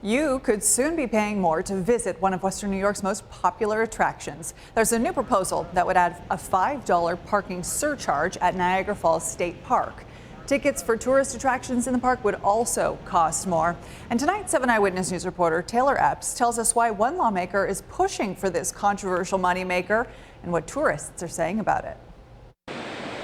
You could soon be paying more to visit one of Western New York's most popular attractions. There's a new proposal that would add a $5 parking surcharge at Niagara Falls State Park. Tickets for tourist attractions in the park would also cost more. And tonight, 7 Eyewitness News reporter Taylor Epps tells us why one lawmaker is pushing for this controversial moneymaker and what tourists are saying about it.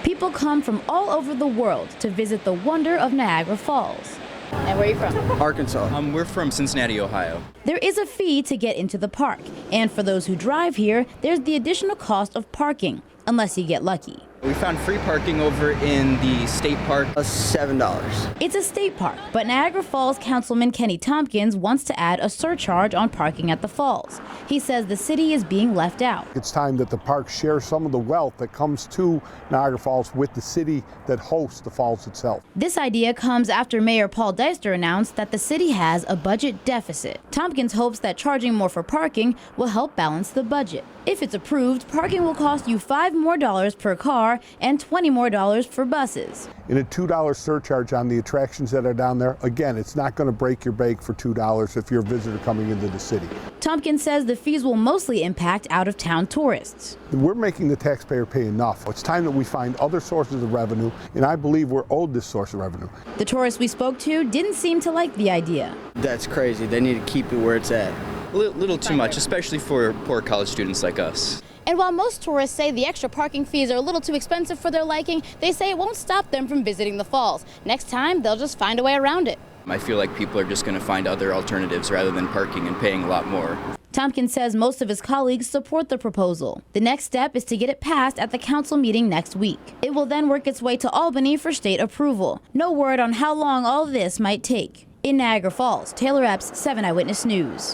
People come from all over the world to visit the wonder of Niagara Falls. And where are you from? Arkansas. We're from Cincinnati, Ohio. There is a fee to get into the park, and for those who drive here, there's the additional cost of parking, unless you get lucky. We found free parking over in the state park. $7. It's a state park, but Niagara Falls Councilman Kenny Tompkins wants to add a surcharge on parking at the falls. He says the city is being left out. It's time that the park shares some of the wealth that comes to Niagara Falls with the city that hosts the falls itself. This idea comes after Mayor Paul Deister announced that the city has a budget deficit. Tompkins hopes that charging more for parking will help balance the budget. If it's approved, parking will cost you $5 more per car and $20 more for buses. In a $2 surcharge on the attractions that are down there, again, it's not going to break your bank for $2 if you're a visitor coming into the city. Tompkins says the fees will mostly impact out-of-town tourists. We're making the taxpayer pay enough. It's time that we find other sources of revenue, and I believe we're owed this source of revenue. The tourists we spoke to didn't seem to like the idea. That's crazy. They need to keep it where it's at. A little too much, especially for poor college students like us. And while most tourists say the extra parking fees are a little too expensive for their liking, they say it won't stop them from visiting the falls. Next time, they'll just find a way around it. I feel like people are just going to find other alternatives rather than parking and paying a lot more. Tompkins says most of his colleagues support the proposal. The next step is to get it passed at the council meeting next week. It will then work its way to Albany for state approval. No word on how long all this might take. In Niagara Falls, Taylor Epps, 7 Eyewitness News.